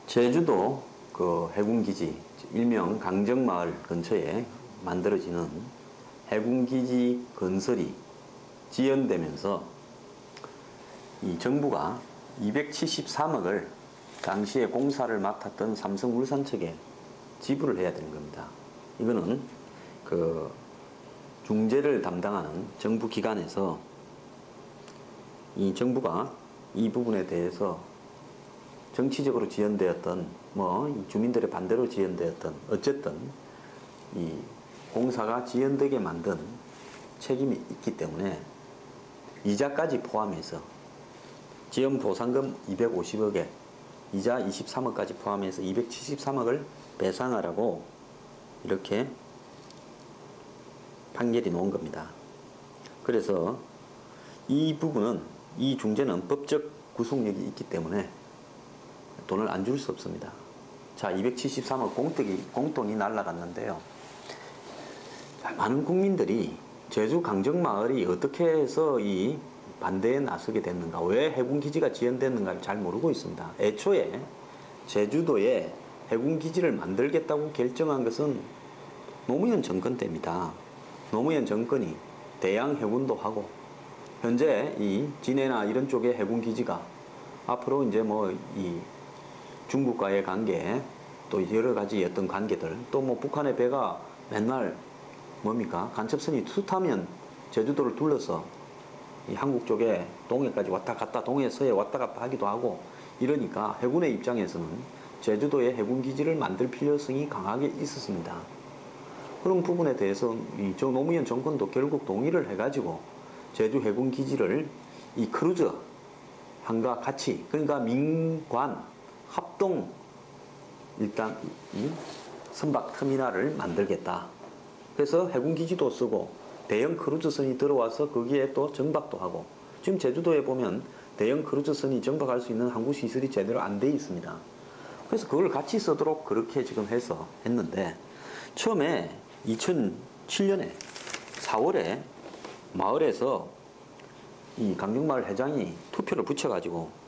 제주도 그 해군기지, 일명 강정마을 근처에 만들어지는 해군기지 건설이 지연되면서 이 정부가 273억을 당시에 공사를 맡았던 삼성물산 측에 지불을 해야 되는 겁니다. 이거는 그 중재를 담당하는 정부 기관에서 이 정부가 이 부분에 대해서 정치적으로 지연되었던 주민들의 반대로 지연되었던 어쨌든 이 공사가 지연되게 만든 책임이 있기 때문에 이자까지 포함해서 지연 보상금 250억에 이자 23억까지 포함해서 273억을 배상하라고 이렇게 판결이 나온 겁니다. 그래서 이 부분은 이 중재는 법적 구속력이 있기 때문에 돈을 안 줄 수 없습니다. 자, 273억 공돈이 날라갔는데요. 자, 많은 국민들이 제주 강정마을이 어떻게 해서 이 반대에 나서게 됐는가, 왜 해군기지가 지연됐는가를 잘 모르고 있습니다. 애초에 제주도에 해군기지를 만들겠다고 결정한 것은 노무현 정권 때입니다. 노무현 정권이 대양 해군도 하고 현재 이 진해나 이런 쪽의 해군기지가 앞으로 이제 이 중국과의 관계, 또 여러 가지 어떤 관계들, 또 북한의 배가 맨날 간첩선이 숱하면 제주도를 둘러서 이 한국 쪽에 동해까지 왔다 갔다, 동해 서해 왔다 갔다 하기도 하고 이러니까 해군의 입장에서는 제주도에 해군기지를 만들 필요성이 강하게 있었습니다. 그런 부분에 대해서 저 노무현 정권도 결국 동의를 해가지고 제주 해군기지를 이 크루즈 항과 같이, 그러니까 민관 합동 일단 이 선박터미널을 만들겠다. 그래서 해군기지도 쓰고 대형 크루즈선이 들어와서 거기에 또 정박도 하고, 지금 제주도에 보면 대형 크루즈선이 정박할 수 있는 항구 시설이 제대로 안 돼 있습니다. 그래서 그걸 같이 쓰도록 그렇게 지금 해서 했는데, 처음에 2007년에 4월에 마을에서 이 강정마을 회장이 투표를 붙여가지고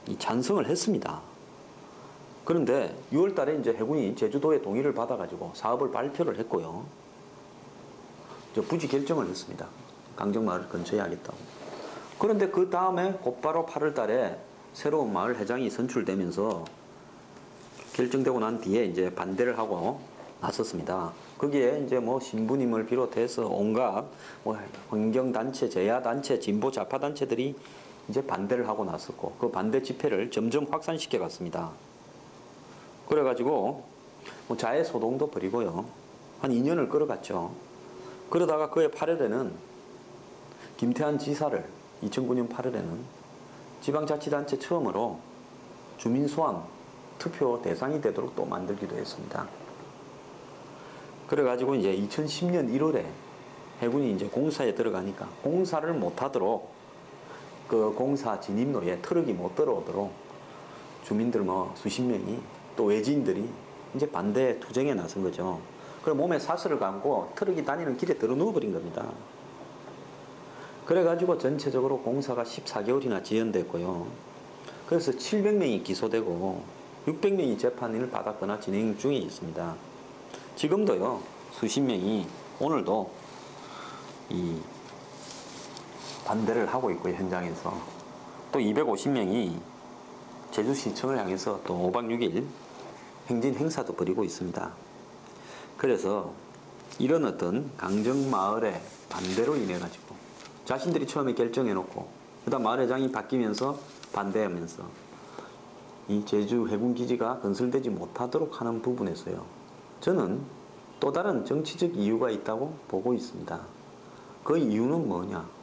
이 찬성을 했습니다. 그런데 6월 달에 이제 해군이 제주도의 동의를 받아가지고 사업을 발표를 했고요. 부지 결정을 했습니다. 강정마을 근처에 하겠다고. 그런데 그 다음에 곧바로 8월 달에 새로운 마을 회장이 선출되면서 결정되고 난 뒤에 이제 반대를 하고 나섰습니다. 거기에 이제 신부님을 비롯해서 온갖 환경단체, 제야단체, 진보 좌파단체들이 이제 반대를 하고 나섰고, 그 반대 집회를 점점 확산시켜 갔습니다. 그래가지고 자해 소동도 벌이고요. 한 2년을 끌어갔죠. 그러다가 그해 8월에는 김태환 지사를 2009년 8월에는 지방자치단체 처음으로 주민소환 투표 대상이 되도록 또 만들기도 했습니다. 그래가지고 이제 2010년 1월에 해군이 이제 공사에 들어가니까 공사를 못하도록 그 공사 진입로에 트럭이 못 들어오도록 주민들 수십 명이 또 외지인들이 이제 반대 투쟁에 나선 거죠. 그래서 몸에 사슬을 감고 트럭이 다니는 길에 들어 누워버린 겁니다. 그래가지고 전체적으로 공사가 14개월이나 지연됐고요. 그래서 700명이 기소되고 600명이 재판을 받았거나 진행 중에 있습니다. 지금도요, 수십 명이 오늘도 이 반대를 하고 있고요, 현장에서. 또 250명이 제주시청을 향해서 또 5박 6일 행진 행사도 벌이고 있습니다. 그래서 이런 어떤 강정마을의 반대로 인해 가지고 자신들이 처음에 결정해 놓고 그다음 마을회장이 바뀌면서 반대하면서 이 제주 해군기지가 건설되지 못하도록 하는 부분에서요, 저는 또 다른 정치적 이유가 있다고 보고 있습니다. 그 이유는 뭐냐?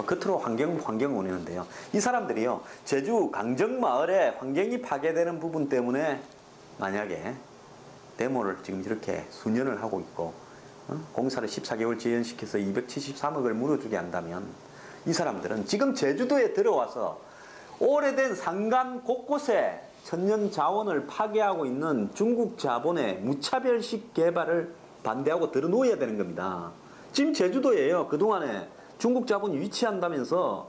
겉으로 환경 원인인데요. 이 사람들이요, 제주 강정마을의 환경이 파괴되는 부분 때문에 만약에 데모를 지금 이렇게 수년을 하고 있고, 공사를 14개월 지연시켜서 273억을 물어주게 한다면 이 사람들은 지금 제주도에 들어와서 오래된 산간 곳곳에 천년 자원을 파괴하고 있는 중국 자본의 무차별식 개발을 반대하고 들어놓아야 되는 겁니다. 지금 제주도에요, 그동안에 중국 자본이 위치한다면서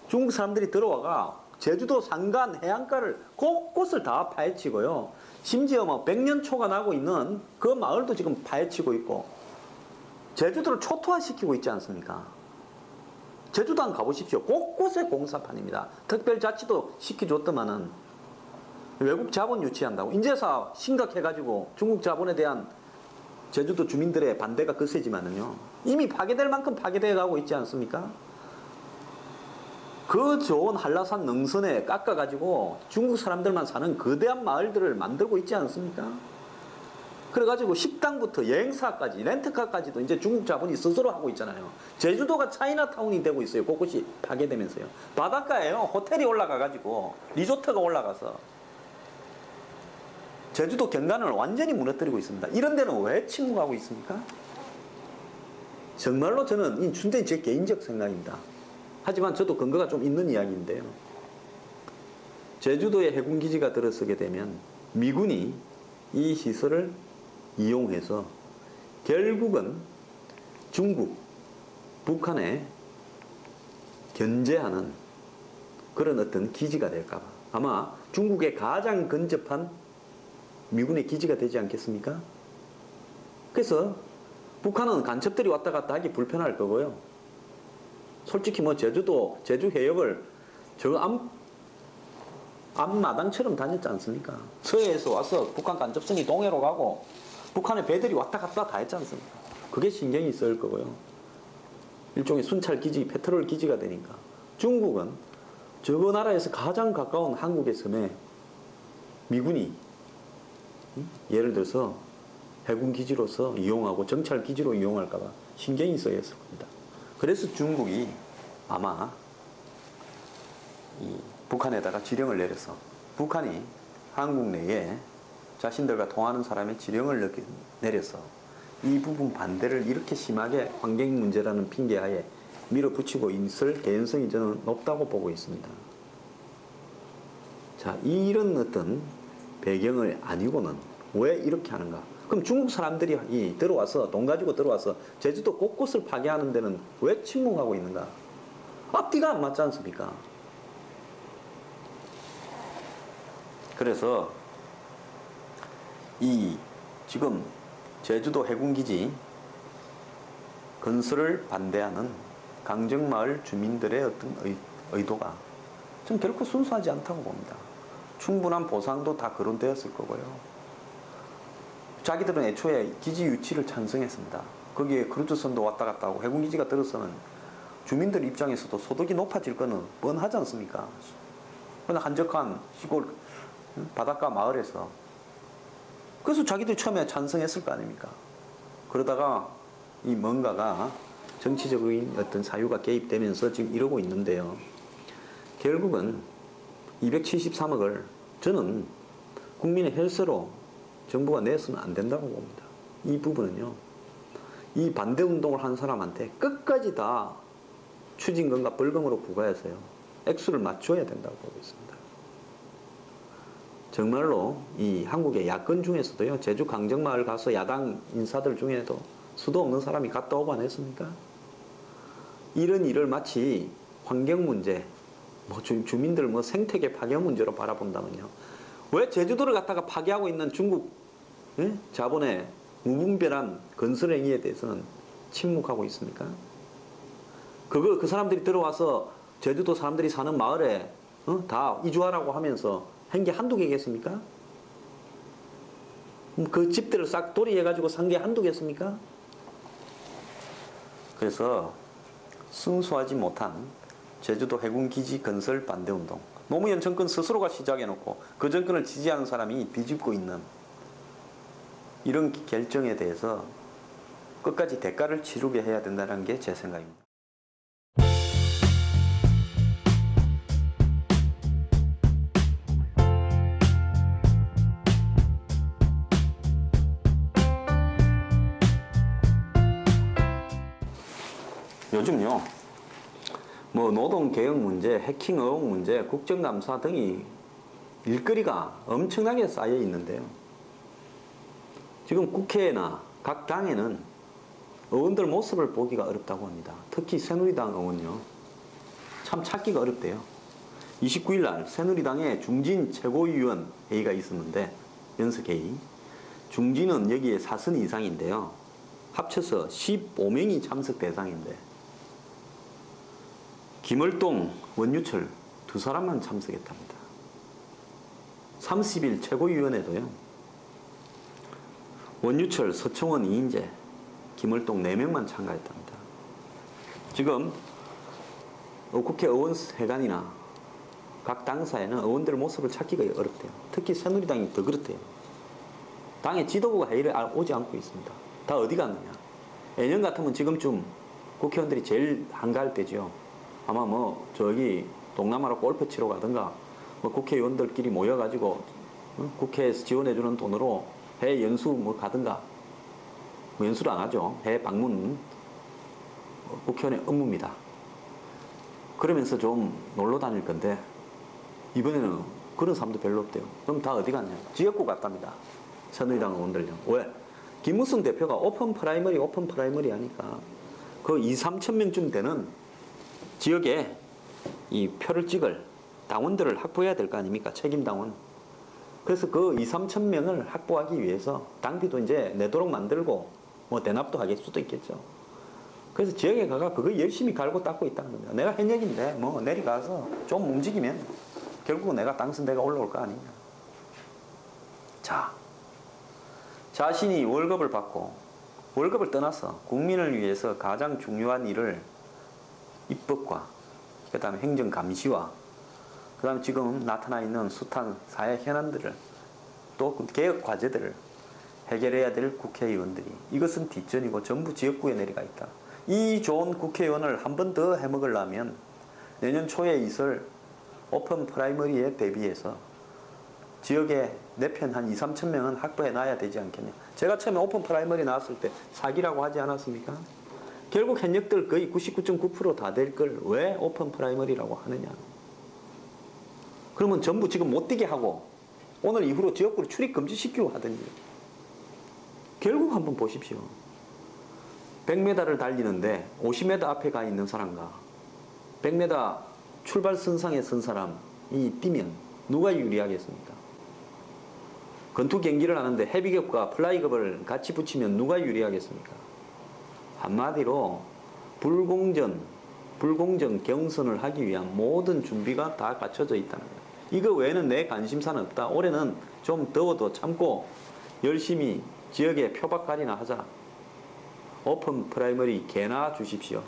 중국 사람들이 들어와가 제주도 산간 해안가를 곳곳을 다 파헤치고요. 심지어 뭐 100년 초가 나고 있는 그 마을도 지금 파헤치고 있고 제주도를 초토화시키고 있지 않습니까? 제주도 한번 가보십시오. 곳곳에 공사판입니다. 특별자치도 시켜줬더만은 외국 자본 유치한다고 인재사업 심각해가지고 중국 자본에 대한 제주도 주민들의 반대가 거세지만은요 이미 파괴될 만큼 파괴되어 가고 있지 않습니까? 그 좋은 한라산 능선에 깎아가지고 중국 사람들만 사는 거대한 마을들을 만들고 있지 않습니까? 그래가지고 식당부터 여행사까지 렌트카까지도 이제 중국 자본이 스스로 하고 있잖아요. 제주도가 차이나타운이 되고 있어요. 곳곳이 파괴되면서요. 바닷가에요. 호텔이 올라가가지고 리조트가 올라가서 제주도 경관을 완전히 무너뜨리고 있습니다. 이런 데는 왜 침묵하고 있습니까? 정말로 저는 이 순전히 제 개인적 생각입니다. 하지만 저도 근거가 좀 있는 이야기인데요. 제주도에 해군기지가 들어서게 되면 미군이 이 시설을 이용해서 결국은 중국, 북한에 견제하는 그런 어떤 기지가 될까봐 아마 중국에 가장 근접한 미군의 기지가 되지 않겠습니까? 그래서 북한은 간첩들이 왔다 갔다 하기 불편할 거고요. 솔직히 뭐 제주도, 제주 해역을 저 앞마당처럼 다녔지 않습니까? 서해에서 와서 북한 간첩선이 동해로 가고 북한의 배들이 왔다 갔다 다 했지 않습니까? 그게 신경이 쓰일 거고요. 일종의 순찰 기지, 페트롤 기지가 되니까. 중국은 저 나라에서 가장 가까운 한국의 섬에 미군이 예를 들어서 해군 기지로서 이용하고 정찰 기지로 이용할까봐 신경이 쓰였을 겁니다. 그래서 중국이 아마 이 북한에다가 지령을 내려서 북한이 한국 내에 자신들과 통하는 사람의 지령을 내려서 이 부분 반대를 이렇게 심하게 환경 문제라는 핑계하에 밀어붙이고 있을 개연성이 저는 높다고 보고 있습니다. 자, 이런 어떤 배경을 아니고는 왜 이렇게 하는가? 그럼 중국 사람들이 들어와서 돈 가지고 들어와서 제주도 곳곳을 파괴하는 데는 왜 침묵하고 있는가? 앞뒤가 안 맞지 않습니까? 그래서 이 지금 제주도 해군기지 건설을 반대하는 강정마을 주민들의 어떤 의도가 전 결코 순수하지 않다고 봅니다. 충분한 보상도 다 거론되었을 거고요. 자기들은 애초에 기지 유치를 찬성했습니다. 거기에 크루즈선도 왔다 갔다 하고 해군기지가 들어서는 주민들 입장에서도 소득이 높아질 거는 뻔하지 않습니까? 그냥 한적한 시골 바닷가 마을에서 그래서 자기들이 처음에 찬성했을 거 아닙니까? 그러다가 이 뭔가가 정치적인 어떤 사유가 개입되면서 지금 이러고 있는데요. 결국은 273억을 저는 국민의 혈세로 정부가 내서는 안 된다고 봅니다. 이 부분은요. 이 반대 운동을 한 사람한테 끝까지 다 추징금과 벌금으로 부과해서요. 액수를 맞춰야 된다고 보고 있습니다. 정말로 이 한국의 야권 중에서도요. 제주 강정마을 가서 야당 인사들 중에도 수도 없는 사람이 갔다 오고 안 했습니까? 이런 일을 마치 환경 문제, 뭐 주민들 뭐 생태계 파괴 문제로 바라본다면요. 왜 제주도를 갖다가 파괴하고 있는 중국 자본의 무분별한 건설 행위에 대해서는 침묵하고 있습니까? 그 사람들이 들어와서 제주도 사람들이 사는 마을에 다 이주하라고 하면서 한 게 한두 개겠습니까? 그 집들을 싹 도리해가지고 산 게 한두 개겠습니까? 그래서 순수하지 못한 제주도 해군기지 건설 반대운동, 노무현 정권 스스로가 시작해놓고 그 정권을 지지하는 사람이 뒤집고 있는 이런 결정에 대해서 끝까지 대가를 치르게 해야 된다는 게 제 생각입니다. 요즘요, 뭐 노동개혁 문제, 해킹 의혹 문제, 국정감사 등이 일거리가 엄청나게 쌓여 있는데요. 지금 국회나 각 당에는 의원들 모습을 보기가 어렵다고 합니다. 특히 새누리당 의원요. 참 찾기가 어렵대요. 29일 날 새누리당의 중진 최고위원 회의가 있었는데 연석회의. 중진은 여기에 4선 이상인데요. 합쳐서 15명이 참석 대상인데 김월동, 원유철 두 사람만 참석했답니다. 30일 최고위원회도요. 원유철, 서청원, 이인재, 김월동 4명만 참가했답니다. 지금 국회 의원회관이나 각 당사에는 의원들 모습을 찾기가 어렵대요. 특히 새누리당이 더 그렇대요. 당의 지도부가 회의를 오지 않고 있습니다. 다 어디 갔느냐. 예년 같으면 지금쯤 국회의원들이 제일 한가할 때죠. 아마 뭐 저기 동남아로 골프 치러 가든가 뭐 국회의원들끼리 모여가지고 국회에서 지원해주는 돈으로 해외 연수 뭐 가든가 뭐 연수를 안 하죠. 해외 방문 국회의원의 업무입니다. 그러면서 좀 놀러 다닐 건데 이번에는 그런 사람도 별로 없대요. 그럼 다 어디 갔냐. 지역구 갔답니다. 새누리당 의원들요. 왜? 김무성 대표가 오픈 프라이머리 하니까 그 2, 3천 명쯤 되는 지역에 이 표를 찍을 당원들을 확보해야 될 거 아닙니까? 책임 당원. 그래서 그 2, 3천 명을 확보하기 위해서 당비도 이제 내도록 만들고 뭐 대납도 하겠 수도 있겠죠. 그래서 지역에 가가 그거 열심히 갈고 닦고 있다는 겁니다. 내가 현역인데 뭐 내려가서 좀 움직이면 결국은 내가 당선돼가 올라올 거 아니냐. 자, 자신이 월급을 받고 월급을 떠나서 국민을 위해서 가장 중요한 일을 입법과 그 다음에 행정 감시와 그 다음에 지금 나타나 있는 숱한 사회 현안들을 또 개혁 과제들을 해결해야 될 국회의원들이 이것은 뒷전이고 전부 지역구에 내려가 있다. 이 좋은 국회의원을 한 번 더 해먹으려면 내년 초에 있을 오픈 프라이머리에 대비해서 지역에 내 편 한 2, 3천 명은 확보해 놔야 되지 않겠냐. 제가 처음에 오픈 프라이머리 나왔을 때 사기라고 하지 않았습니까? 결국 현역들 거의 99.9% 다 될 걸 왜 오픈 프라이머리라고 하느냐. 그러면 전부 지금 못 뛰게 하고 오늘 이후로 지역구를 출입 금지시키고 하든지. 결국 한번 보십시오. 100m를 달리는데 50m 앞에 가 있는 사람과 100m 출발 선상에 선 사람이 뛰면 누가 유리하겠습니까? 권투 경기를 하는데 헤비급과 플라이급을 같이 붙이면 누가 유리하겠습니까? 한마디로 불공정 경선을 하기 위한 모든 준비가 다 갖춰져 있다는 거예요. 이거 외에는 내 관심사는 없다. 올해는 좀 더워도 참고 열심히 지역에 표박갈이나 하자. 오픈 프라이머리 개나 주십시오.